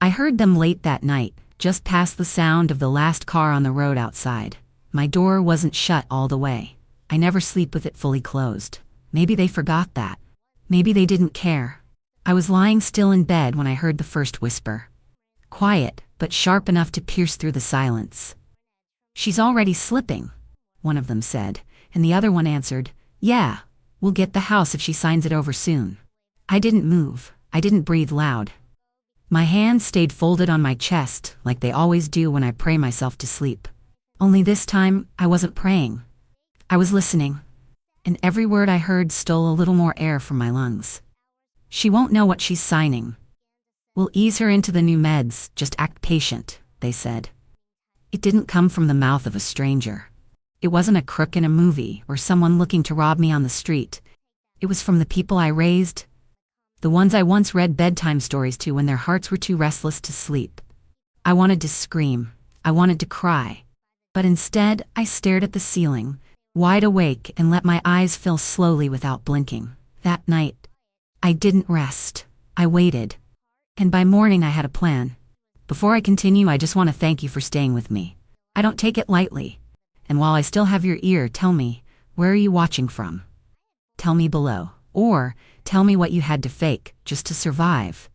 I heard them late that night, just past the sound of the last car on the road outside. My door wasn't shut all the way. I never sleep with it fully closed. Maybe they forgot that. Maybe they didn't care. I was lying still in bed when I heard the first whisper. Quiet, but sharp enough to pierce through the silence. "She's already slipping," one of them said, and the other one answered, "Yeah, we'll get the house if she signs it over soon." I didn't move. I didn't breathe loud. My hands stayed folded on my chest like they always do when I pray myself to sleep. Only this time, I wasn't praying. I was listening, and every word I heard stole a little more air from my lungs. "She won't know what she's signing. We'll ease her into the new meds, just act patient," they said. It didn't come from the mouth of a stranger. It wasn't a crook in a movie or someone looking to rob me on the street. It was from the people I raised, the ones I once read bedtime stories to when their hearts were too restless to sleep. I wanted to scream. I wanted to cry. But instead, I stared at the ceiling, wide awake, and let my eyes fill slowly without blinking. That night, I didn't rest. I waited. And by morning I had a plan. Before I continue, I just want to thank you for staying with me. I don't take it lightly. And while I still have your ear, tell me, where are you watching from? Tell me below. Or tell me what you had to fake just to survive.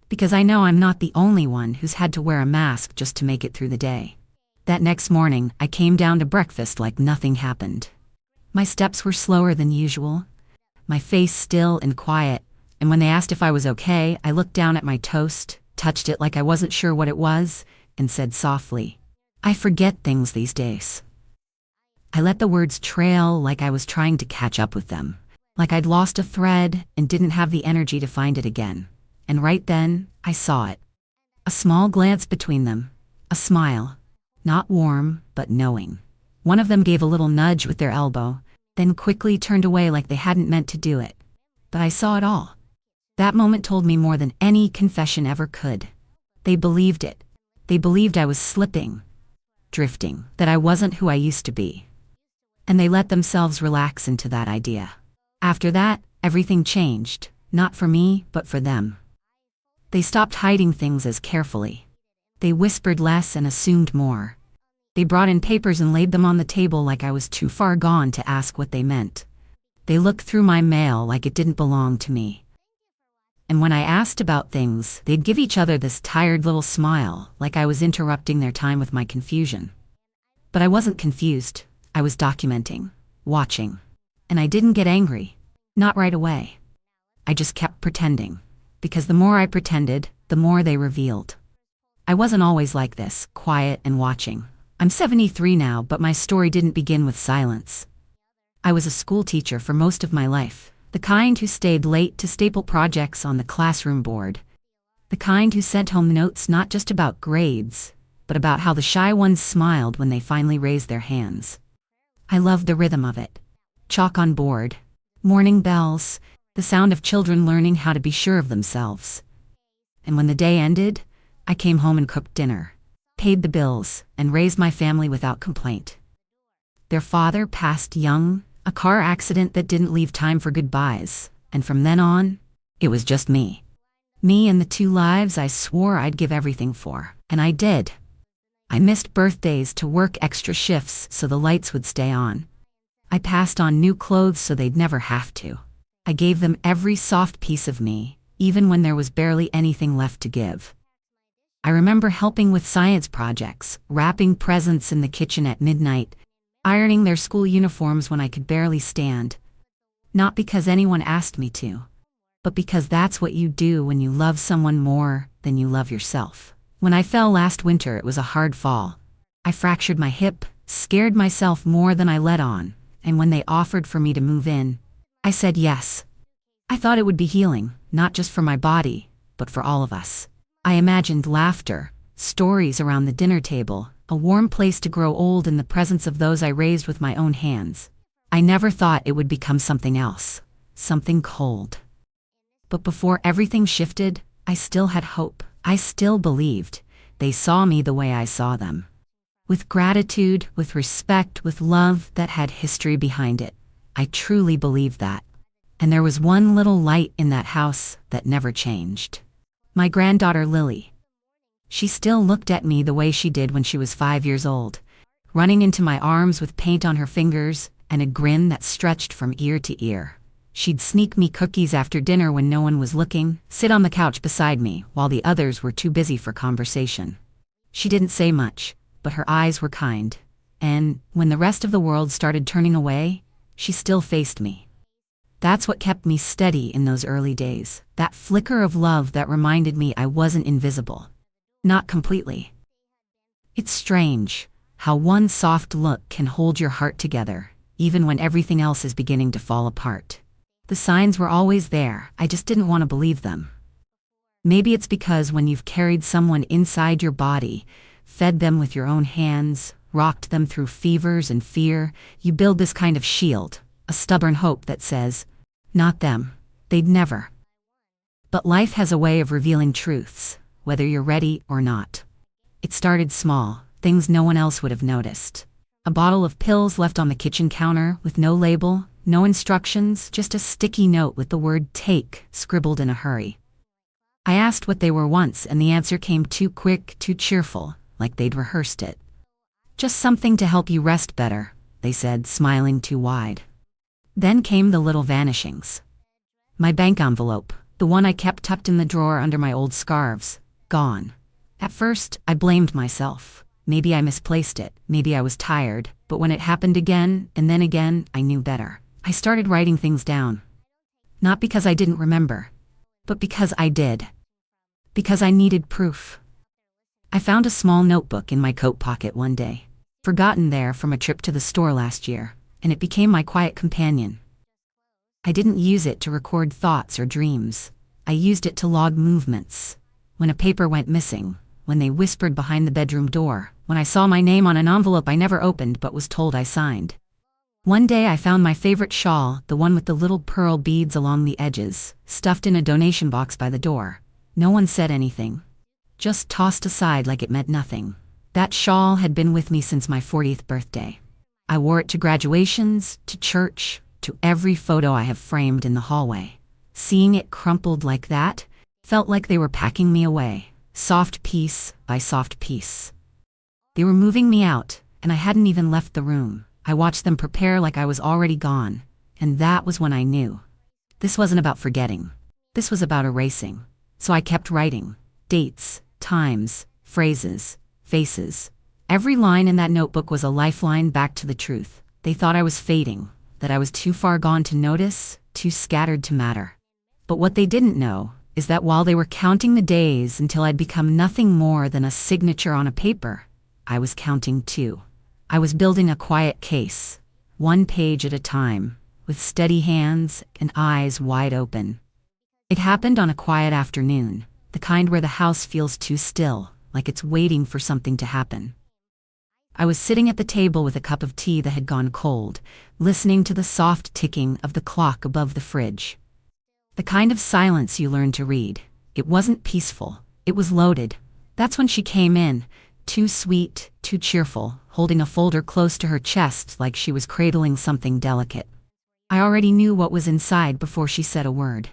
Because I know I'm not the only one who's had to wear a mask just to make it through the day. That next morning, I came down to breakfast like nothing happened. My steps were slower than usual, my face still and quiet, and when they asked if I was okay, I looked down at my toast, touched it like I wasn't sure what it was, and said softly, "I forget things these days." I let the words trail like I was trying to catch up with them, like I'd lost a thread and didn't have the energy to find it again. And right then, I saw it. A small glance between them, a smile. Not warm, but knowing. One of them gave a little nudge with their elbow, then quickly turned away like they hadn't meant to do it. But I saw it all. That moment told me more than any confession ever could. They believed it. They believed I was slipping, drifting, that I wasn't who I used to be. And they let themselves relax into that idea. After that, everything changed, not for me, but for them. They stopped hiding things as carefully. They whispered less and assumed more. They brought in papers and laid them on the table like I was too far gone to ask what they meant. They looked through my mail like it didn't belong to me. And when I asked about things, they'd give each other this tired little smile, like I was interrupting their time with my confusion. But I wasn't confused. I was documenting, watching. And I didn't get angry. Not right away. I just kept pretending. Because the more I pretended, the more they revealed. I wasn't always like this, quiet and watching. I'm 73 now, but my story didn't begin with silence. I was a school teacher for most of my life, the kind who stayed late to staple projects on the classroom board. The kind who sent home notes not just about grades, but about how the shy ones smiled when they finally raised their hands. I loved the rhythm of it. Chalk on board, morning bells, the sound of children learning how to be sure of themselves. And when the day ended, I came home and cooked dinner, paid the bills, and raised my family without complaint. Their father passed young, a car accident that didn't leave time for goodbyes, and from then on, it was just me. Me and the 2 lives I swore I'd give everything for, and I did. I missed birthdays to work extra shifts so the lights would stay on. I passed on new clothes so they'd never have to. I gave them every soft piece of me, even when there was barely anything left to give. I remember helping with science projects, wrapping presents in the kitchen at midnight, ironing their school uniforms when I could barely stand. Not because anyone asked me to, but because that's what you do when you love someone more than you love yourself. When I fell last winter, it was a hard fall. I fractured my hip, scared myself more than I let on, and when they offered for me to move in, I said yes. I thought it would be healing, not just for my body, but for all of us. I imagined laughter, stories around the dinner table, a warm place to grow old in the presence of those I raised with my own hands. I never thought it would become something else, something cold. But before everything shifted, I still had hope. I still believed. They saw me the way I saw them. With gratitude, with respect, with love that had history behind it. I truly believed that. And there was one little light in that house that never changed. My granddaughter Lily. She still looked at me the way she did when she was 5 years old, running into my arms with paint on her fingers and a grin that stretched from ear to ear. She'd sneak me cookies after dinner when no one was looking, sit on the couch beside me while the others were too busy for conversation. She didn't say much, but her eyes were kind. And when the rest of the world started turning away, she still faced me. That's what kept me steady in those early days, that flicker of love that reminded me I wasn't invisible. Not completely. It's strange how one soft look can hold your heart together, even when everything else is beginning to fall apart. The signs were always there, I just didn't want to believe them. Maybe it's because when you've carried someone inside your body, fed them with your own hands, rocked them through fevers and fear, you build this kind of shield, a stubborn hope that says, not them, they'd never. But life has a way of revealing truths, whether you're ready or not. It started small, things no one else would have noticed. A bottle of pills left on the kitchen counter with no label, no instructions, just a sticky note with the word take scribbled in a hurry. I asked what they were once, and the answer came too quick, too cheerful, like they'd rehearsed it. Just something to help you rest better, they said, smiling too wide. Then came the little vanishings. My bank envelope, the one I kept tucked in the drawer under my old scarves, gone. At first, I blamed myself. Maybe I misplaced it, maybe I was tired, but when it happened again, and then again, I knew better. I started writing things down. Not because I didn't remember, but because I did. Because I needed proof. I found a small notebook in my coat pocket one day, forgotten there from a trip to the store last year, and it became my quiet companion. I didn't use it to record thoughts or dreams. I used it to log movements. When a paper went missing, when they whispered behind the bedroom door, when I saw my name on an envelope I never opened but was told I signed. One day I found my favorite shawl, the one with the little pearl beads along the edges, stuffed in a donation box by the door. No one said anything, just tossed aside like it meant nothing. That shawl had been with me since my 40th birthday. I wore it to graduations, to church, to every photo I have framed in the hallway. Seeing it crumpled like that felt like they were packing me away, soft piece by soft piece. They were moving me out, and I hadn't even left the room. I watched them prepare like I was already gone, and that was when I knew. This wasn't about forgetting. This was about erasing. So I kept writing. Dates, times, phrases, faces. Every line in that notebook was a lifeline back to the truth. They thought I was fading, that I was too far gone to notice, too scattered to matter. But what they didn't know is that while they were counting the days until I'd become nothing more than a signature on a paper, I was counting too. I was building a quiet case, one page at a time, with steady hands and eyes wide open. It happened on a quiet afternoon, the kind where the house feels too still, like it's waiting for something to happen. I was sitting at the table with a cup of tea that had gone cold, listening to the soft ticking of the clock above the fridge. The kind of silence you learn to read. It wasn't peaceful, it was loaded. That's when she came in, too sweet, too cheerful, holding a folder close to her chest like she was cradling something delicate. I already knew what was inside before she said a word.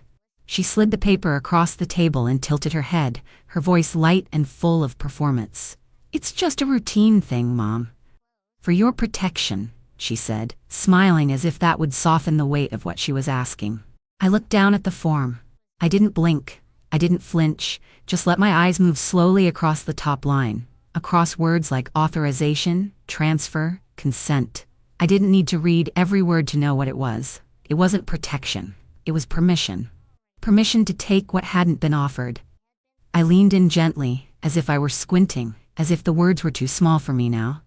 She slid the paper across the table and tilted her head, her voice light and full of performance. "It's just a routine thing, Mom. For your protection," she said, smiling as if that would soften the weight of what she was asking. I looked down at the form. I didn't blink. I didn't flinch, just let my eyes move slowly across the top line, across words like authorization, transfer, consent. I didn't need to read every word to know what it was. It wasn't protection. It was permission. Permission to take what hadn't been offered. I leaned in gently, as if I were squinting, as if the words were too small for me now.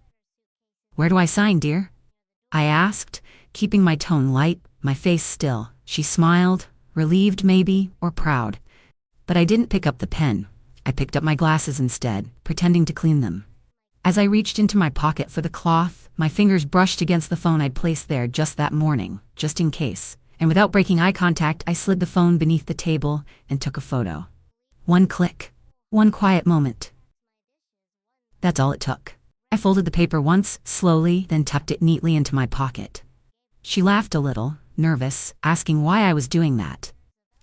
"Where do I sign, dear?" I asked, keeping my tone light, my face still. She smiled, relieved maybe, or proud. But I didn't pick up the pen. I picked up my glasses instead, pretending to clean them. As I reached into my pocket for the cloth, my fingers brushed against the phone I'd placed there just that morning, just in case. And without breaking eye contact, I slid the phone beneath the table and took a photo. One click. One quiet moment. That's all it took. I folded the paper once, slowly, then tucked it neatly into my pocket. She laughed a little, nervous, asking why I was doing that.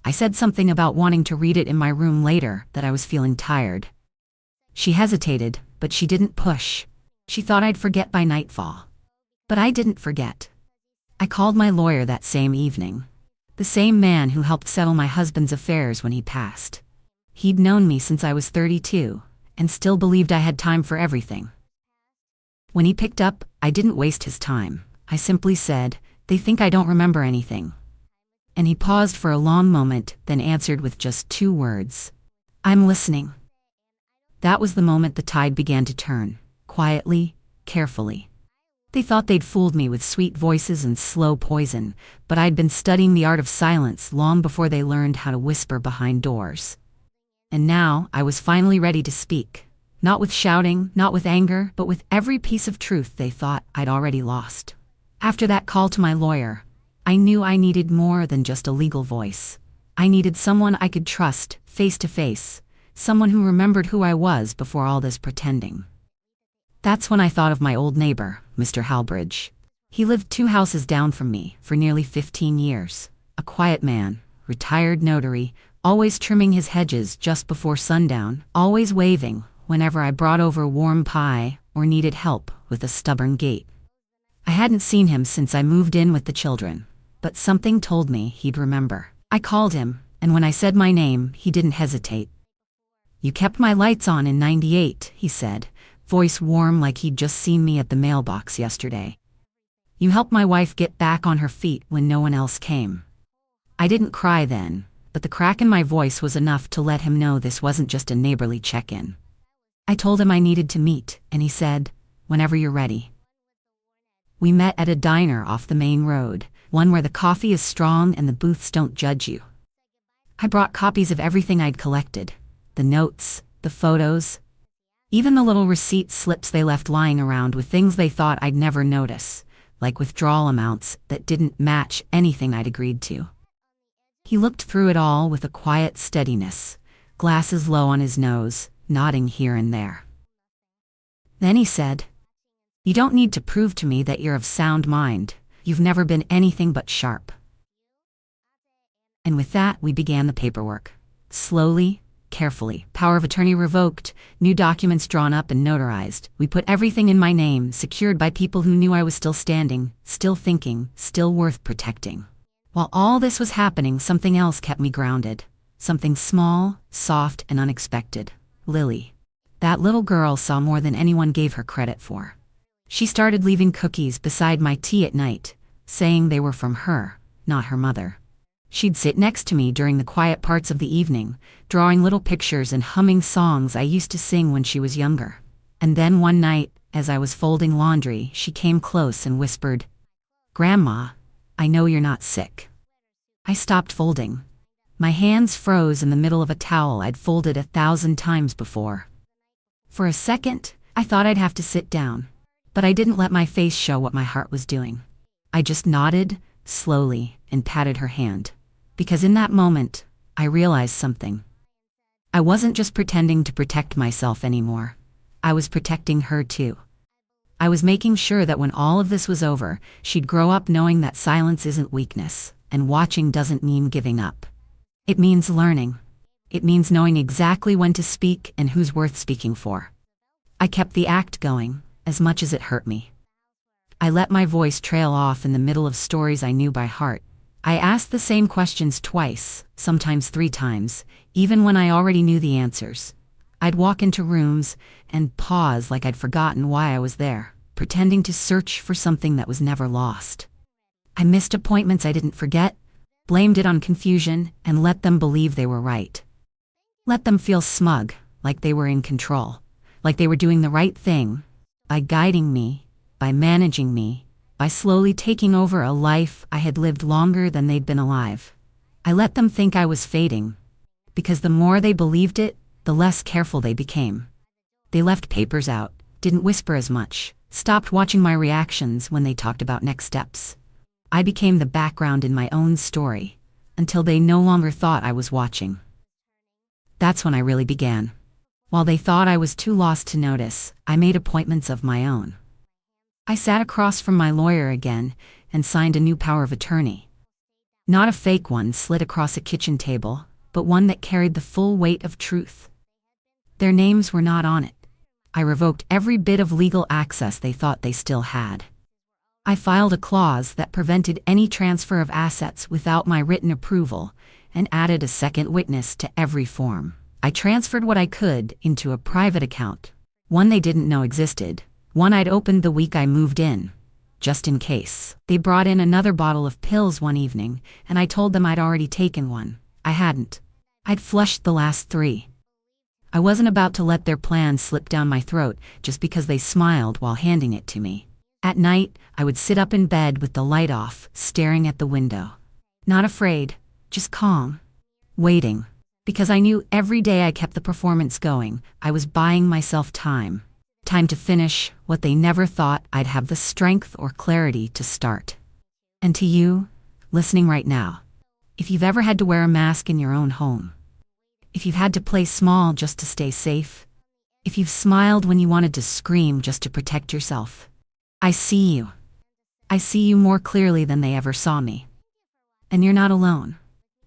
I said something about wanting to read it in my room later, that I was feeling tired. She hesitated, but she didn't push. She thought I'd forget by nightfall. But I didn't forget. I called my lawyer that same evening. The same man who helped settle my husband's affairs when he passed. He'd known me since I was 32, and still believed I had time for everything. When he picked up, I didn't waste his time. I simply said, "They think I don't remember anything." And he paused for a long moment, then answered with just 2 words. "I'm listening." That was the moment the tide began to turn, quietly, carefully. They thought they'd fooled me with sweet voices and slow poison, but I'd been studying the art of silence long before they learned how to whisper behind doors. And now I was finally ready to speak. Not with shouting, not with anger, but with every piece of truth they thought I'd already lost. After that call to my lawyer, I knew I needed more than just a legal voice. I needed someone I could trust, face to face, someone who remembered who I was before all this pretending. That's when I thought of my old neighbor, Mr. Halbridge. He lived 2 houses down from me for nearly 15 years. A quiet man, retired notary, always trimming his hedges just before sundown, always waving whenever I brought over warm pie or needed help with a stubborn gate. I hadn't seen him since I moved in with the children, but something told me he'd remember. I called him, and when I said my name, he didn't hesitate. "You kept my lights on in '98, he said, voice warm like he'd just seen me at the mailbox yesterday. "You helped my wife get back on her feet when no one else came." I didn't cry then, but the crack in my voice was enough to let him know this wasn't just a neighborly check-in. I told him I needed to meet, and he said, "Whenever you're ready." We met at a diner off the main road, one where the coffee is strong and the booths don't judge you. I brought copies of everything I'd collected, the notes, the photos, even the little receipt slips they left lying around with things they thought I'd never notice, like withdrawal amounts that didn't match anything I'd agreed to. He looked through it all with a quiet steadiness, glasses low on his nose, nodding here and there. Then he said, "You don't need to prove to me that you're of sound mind. You've never been anything but sharp." And with that, we began the paperwork. Slowly, carefully, power of attorney revoked, new documents drawn up and notarized. We put everything in my name, secured by people who knew I was still standing, still thinking, still worth protecting. While all this was happening, something else kept me grounded. Something small, soft, and unexpected. Lily. That little girl saw more than anyone gave her credit for. She started leaving cookies beside my tea at night, saying they were from her, not her mother. She'd sit next to me during the quiet parts of the evening, drawing little pictures and humming songs I used to sing when she was younger. And then one night, as I was folding laundry, she came close and whispered, "Grandma, I know you're not sick." I stopped folding. My hands froze in the middle of a towel I'd folded 1,000 times before. For a second, I thought I'd have to sit down, but I didn't let my face show what my heart was doing. I just nodded, slowly, and patted her hand. Because in that moment, I realized something. I wasn't just pretending to protect myself anymore. I was protecting her too. I was making sure that when all of this was over, she'd grow up knowing that silence isn't weakness, and watching doesn't mean giving up. It means learning. It means knowing exactly when to speak and who's worth speaking for. I kept the act going, as much as it hurt me. I let my voice trail off in the middle of stories I knew by heart. I asked the same questions twice, sometimes 3 times, even when I already knew the answers. I'd walk into rooms and pause like I'd forgotten why I was there, pretending to search for something that was never lost. I missed appointments I didn't forget, blamed it on confusion, and let them believe they were right. Let them feel smug, like they were in control, like they were doing the right thing, by guiding me, by managing me, by slowly taking over a life I had lived longer than they'd been alive. I let them think I was fading, because the more they believed it, the less careful they became. They left papers out, didn't whisper as much, stopped watching my reactions when they talked about next steps. I became the background in my own story, until they no longer thought I was watching. That's when I really began. While they thought I was too lost to notice, I made appointments of my own. I sat across from my lawyer again and signed a new power of attorney. Not a fake one slid across a kitchen table, but one that carried the full weight of truth. Their names were not on it. I revoked every bit of legal access they thought they still had. I filed a clause that prevented any transfer of assets without my written approval and added a second witness to every form. I transferred what I could into a private account, one they didn't know existed, one I'd opened the week I moved in, just in case. They brought in another bottle of pills one evening, and I told them I'd already taken one. I hadn't. I'd flushed the last 3. I wasn't about to let their plan slip down my throat just because they smiled while handing it to me. At night, I would sit up in bed with the light off, staring at the window. Not afraid, just calm. Waiting. Because I knew every day I kept the performance going, I was buying myself time. Time to finish what they never thought I'd have the strength or clarity to start. And to you, listening right now, if you've ever had to wear a mask in your own home, if you've had to play small just to stay safe, if you've smiled when you wanted to scream just to protect yourself, I see you. I see you more clearly than they ever saw me. And you're not alone.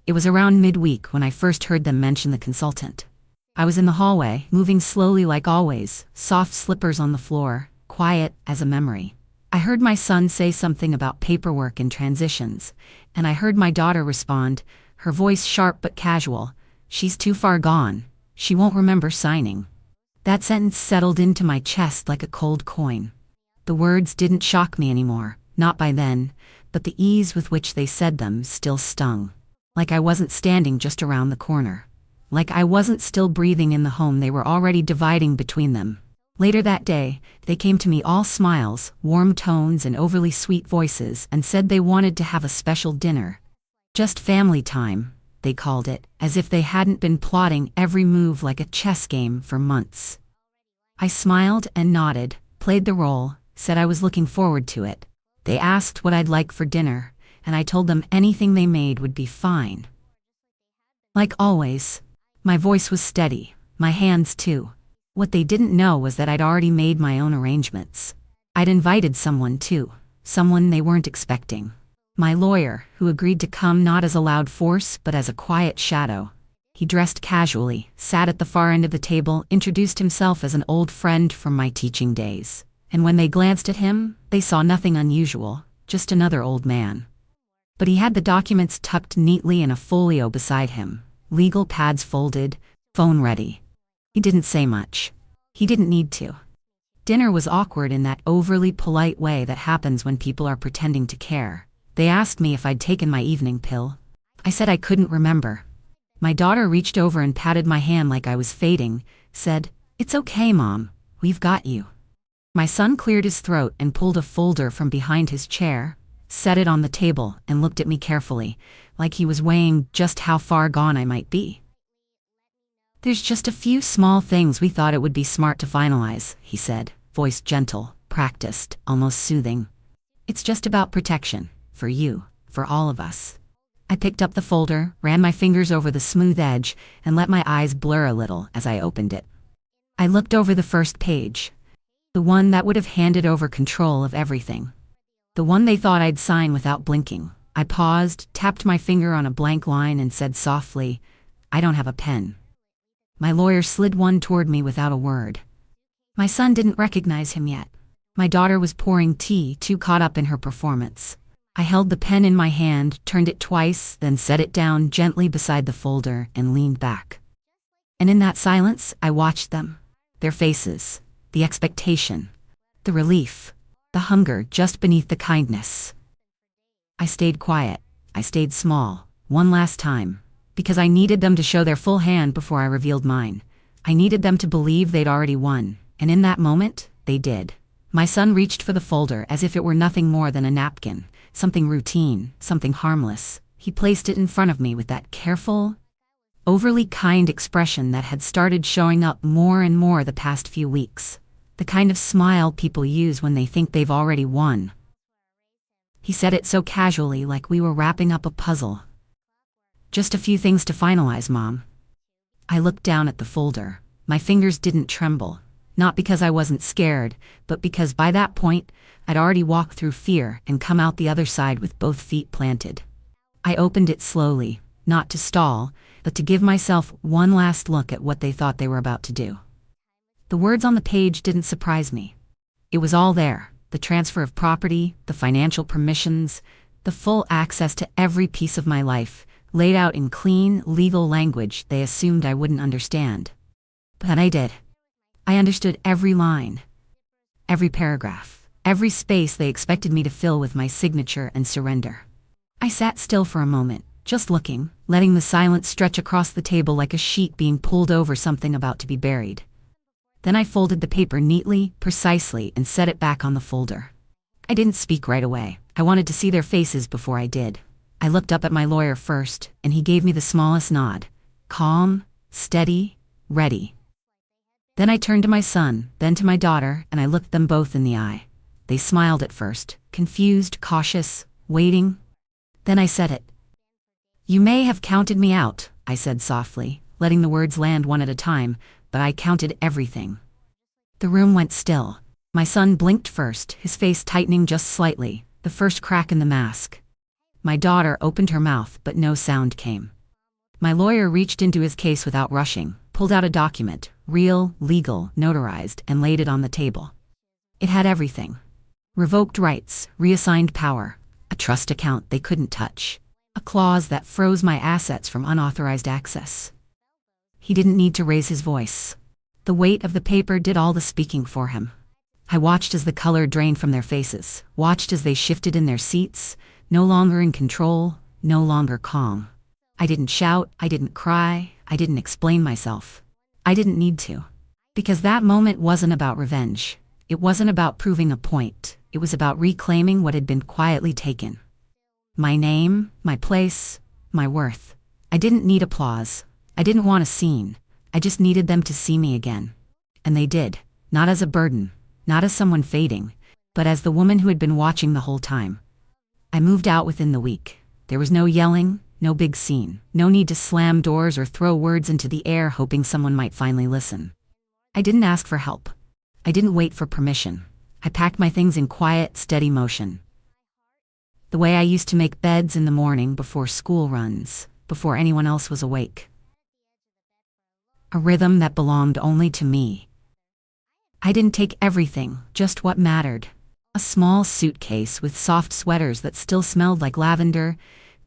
It was around midweek when I first heard them mention the consultant. I was in the hallway, moving slowly like always, soft slippers on the floor, quiet as a memory. I heard my son say something about paperwork and transitions, and I heard my daughter respond, her voice sharp but casual, "She's too far gone. She won't remember signing." That sentence settled into my chest like a cold coin. The words didn't shock me anymore, not by then, but the ease with which they said them still stung. Like I wasn't standing just around the corner. Like I wasn't still breathing in the home they were already dividing between them. Later that day, they came to me all smiles, warm tones and overly sweet voices and said they wanted to have a special dinner. Just family time, they called it, as if they hadn't been plotting every move like a chess game for months. I smiled and nodded, played the role, said I was looking forward to it. They asked what I'd like for dinner, and I told them anything they made would be fine. Like always, my voice was steady, my hands too. What they didn't know was that I'd already made my own arrangements. I'd invited someone too, someone they weren't expecting. My lawyer, who agreed to come not as a loud force but as a quiet shadow. He dressed casually, sat at the far end of the table, introduced himself as an old friend from my teaching days. And when they glanced at him, they saw nothing unusual, just another old man. But he had the documents tucked neatly in a folio beside him, legal pads folded, phone ready. He didn't say much. He didn't need to. Dinner was awkward in that overly polite way that happens when people are pretending to care. They asked me if I'd taken my evening pill. I said I couldn't remember. My daughter reached over and patted my hand like I was fading, said, "It's okay, Mom, we've got you." My son cleared his throat and pulled a folder from behind his chair, set it on the table, and looked at me carefully, like he was weighing just how far gone I might be. "There's just a few small things we thought it would be smart to finalize," he said, voice gentle, practiced, almost soothing. "It's just about protection, for you, for all of us." I picked up the folder, ran my fingers over the smooth edge, and let my eyes blur a little as I opened it. I looked over the first page, the one that would have handed over control of everything. The one they thought I'd sign without blinking. I paused, tapped my finger on a blank line and said softly, "I don't have a pen." My lawyer slid one toward me without a word. My son didn't recognize him yet. My daughter was pouring tea, too caught up in her performance. I held the pen in my hand, turned it twice, then set it down gently beside the folder and leaned back. And in that silence, I watched them. Their faces, the expectation, the relief, the hunger just beneath the kindness. I stayed quiet. I stayed small, one last time, because I needed them to show their full hand before I revealed mine. I needed them to believe they'd already won, and in that moment, they did. My son reached for the folder as if it were nothing more than a napkin, something routine, something harmless. He placed it in front of me with that careful, overly kind expression that had started showing up more and more the past few weeks. The kind of smile people use when they think they've already won. He said it so casually, like we were wrapping up a puzzle. "Just a few things to finalize, Mom." I looked down at the folder. My fingers didn't tremble, not because I wasn't scared, but because by that point, I'd already walked through fear and come out the other side with both feet planted. I opened it slowly, not to stall, but to give myself one last look at what they thought they were about to do. The words on the page didn't surprise me. It was all there: the transfer of property, the financial permissions, the full access to every piece of my life, laid out in clean, legal language they assumed I wouldn't understand. But I did. I understood every line, every paragraph, every space they expected me to fill with my signature and surrender. I sat still for a moment, just looking, letting the silence stretch across the table like a sheet being pulled over something about to be buried. Then I folded the paper neatly, precisely, and set it back on the folder. I didn't speak right away. I wanted to see their faces before I did. I looked up at my lawyer first, and he gave me the smallest nod. Calm, steady, ready. Then I turned to my son, then to my daughter, and I looked them both in the eye. They smiled at first, confused, cautious, waiting. Then I said it. "You may have counted me out," I said softly, letting the words land one at a time, but I counted everything. The room went still. My son blinked first, his face tightening just slightly, the first crack in the mask. My daughter opened her mouth, but no sound came. My lawyer reached into his case without rushing, pulled out a document, real, legal, notarized, and laid it on the table. It had everything. Revoked rights, reassigned power, a trust account they couldn't touch, a clause that froze my assets from unauthorized access. He didn't need to raise his voice. The weight of the paper did all the speaking for him. I watched as the color drained from their faces, watched as they shifted in their seats, no longer in control, no longer calm. I didn't shout, I didn't cry, I didn't explain myself. I didn't need to. Because that moment wasn't about revenge. It wasn't about proving a point. It was about reclaiming what had been quietly taken. My name, my place, my worth. I didn't need applause. I didn't want a scene. I just needed them to see me again. And they did. Not as a burden, not as someone fading, but as the woman who had been watching the whole time. I moved out within the week. There was no yelling, no big scene, no need to slam doors or throw words into the air hoping someone might finally listen. I didn't ask for help. I didn't wait for permission. I packed my things in quiet, steady motion. The way I used to make beds in the morning before school runs, before anyone else was awake. A rhythm that belonged only to me. I didn't take everything, just what mattered. A small suitcase with soft sweaters that still smelled like lavender,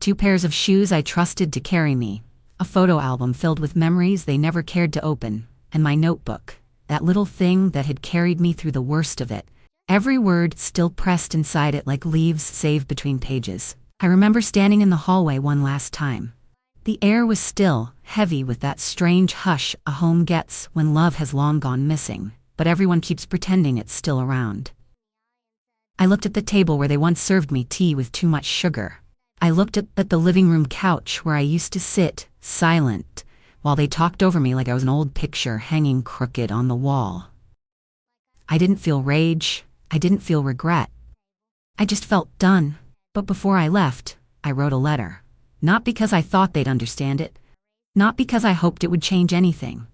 2 pairs of shoes I trusted to carry me, a photo album filled with memories they never cared to open, and my notebook, that little thing that had carried me through the worst of it, every word still pressed inside it like leaves saved between pages. I remember standing in the hallway one last time. The air was still, heavy with that strange hush a home gets when love has long gone missing, but everyone keeps pretending it's still around. I looked at the table where they once served me tea with too much sugar. I looked at the living room couch where I used to sit, silent, while they talked over me like I was an old picture hanging crooked on the wall. I didn't feel rage. I didn't feel regret. I just felt done. But before I left, I wrote a letter. Not because I thought they'd understand it. Not because I hoped it would change anything.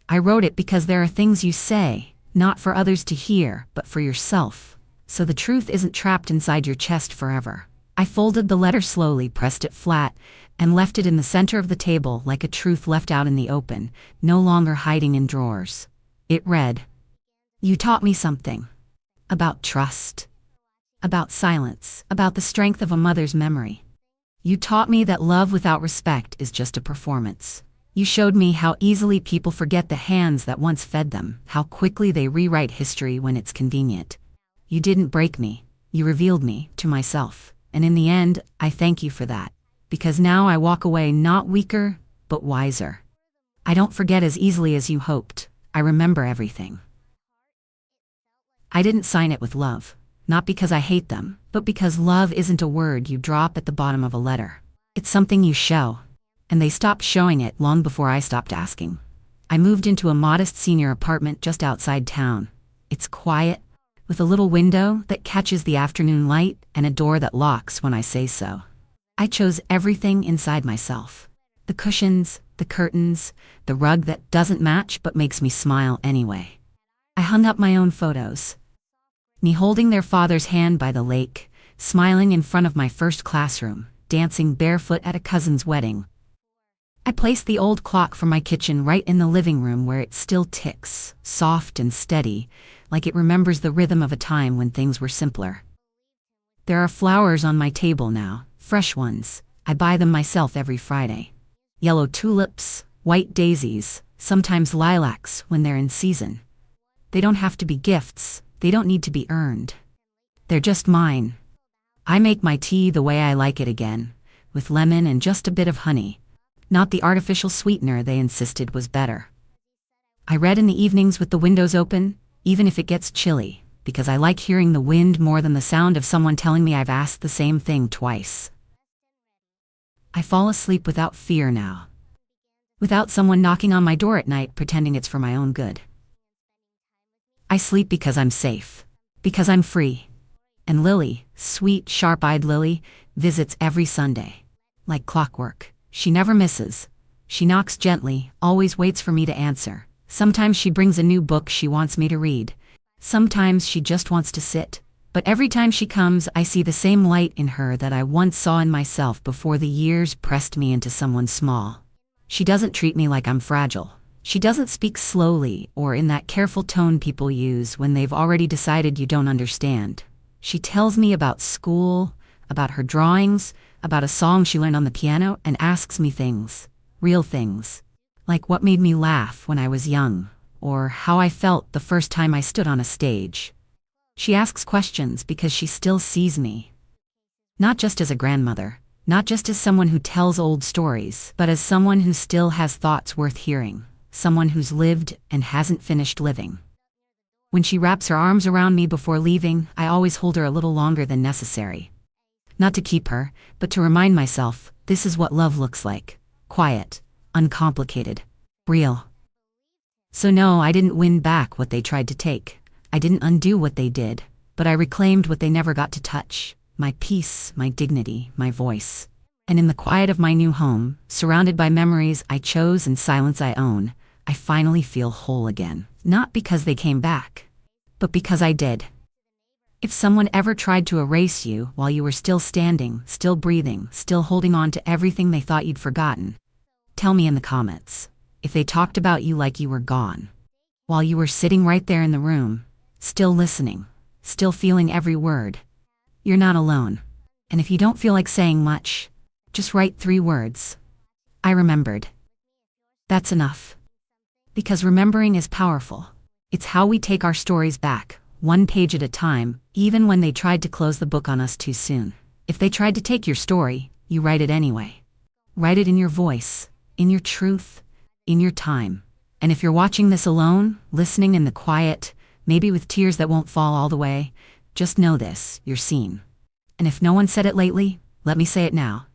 I wrote it because there are things you say, not for others to hear, but for yourself. So the truth isn't trapped inside your chest forever. I folded the letter slowly, pressed it flat, and left it in the center of the table like a truth left out in the open, no longer hiding in drawers. It read, "You taught me something. About trust. About silence. About the strength of a mother's memory. You taught me that love without respect is just a performance. You showed me how easily people forget the hands that once fed them, how quickly they rewrite history when it's convenient. You didn't break me. You revealed me to myself. And in the end, I thank you for that. Because now I walk away not weaker, but wiser. I don't forget as easily as you hoped. I remember everything." I didn't sign it with love. Not because I hate them, but because love isn't a word you drop at the bottom of a letter. It's something you show. And they stopped showing it long before I stopped asking. I moved into a modest senior apartment just outside town. It's quiet, with a little window that catches the afternoon light and a door that locks when I say so. I chose everything inside myself. The cushions, the curtains, the rug that doesn't match but makes me smile anyway. I hung up my own photos. Me holding their father's hand by the lake, smiling in front of my first classroom, dancing barefoot at a cousin's wedding, I placed the old clock from my kitchen right in the living room where it still ticks, soft and steady, like it remembers the rhythm of a time when things were simpler. There are flowers on my table now, fresh ones. I buy them myself every Friday. Yellow tulips, white daisies, sometimes lilacs when they're in season. They don't have to be gifts, they don't need to be earned. They're just mine. I make my tea the way I like it again, with lemon and just a bit of honey, not the artificial sweetener they insisted was better. I read in the evenings with the windows open, even if it gets chilly, because I like hearing the wind more than the sound of someone telling me I've asked the same thing twice. I fall asleep without fear now, without someone knocking on my door at night pretending it's for my own good. I sleep because I'm safe, because I'm free. And Lily, sweet, sharp-eyed Lily, visits every Sunday. Like clockwork. She never misses. She knocks gently, always waits for me to answer. Sometimes she brings a new book she wants me to read. Sometimes she just wants to sit. But every time she comes, I see the same light in her that I once saw in myself before the years pressed me into someone small. She doesn't treat me like I'm fragile. She doesn't speak slowly or in that careful tone people use when they've already decided you don't understand. She tells me about school, about her drawings, about a song she learned on the piano, and asks me things, real things, like what made me laugh when I was young, or how I felt the first time I stood on a stage. She asks questions because she still sees me. Not just as a grandmother, not just as someone who tells old stories, but as someone who still has thoughts worth hearing, someone who's lived and hasn't finished living. When she wraps her arms around me before leaving, I always hold her a little longer than necessary. Not to keep her, but to remind myself, this is what love looks like. Quiet, uncomplicated, real. So no, I didn't win back what they tried to take. I didn't undo what they did, but I reclaimed what they never got to touch. My peace, my dignity, my voice. And in the quiet of my new home, surrounded by memories I chose and silence I own, I finally feel whole again. Not because they came back, but because I did. If someone ever tried to erase you while you were still standing, still breathing, still holding on to everything they thought you'd forgotten, tell me in the comments. If they talked about you like you were gone, while you were sitting right there in the room, still listening, still feeling every word, you're not alone. And if you don't feel like saying much, just write 3 words. I remembered. That's enough. Because remembering is powerful. It's how we take our stories back, one page at a time, even when they tried to close the book on us too soon. If they tried to take your story, you write it anyway. Write it in your voice, in your truth, in your time. And if you're watching this alone, listening in the quiet, maybe with tears that won't fall all the way, just know this, you're seen. And if no one said it lately, let me say it now.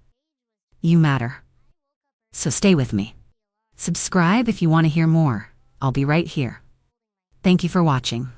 You matter. So stay with me. Subscribe if you want to hear more. I'll be right here. Thank you for watching.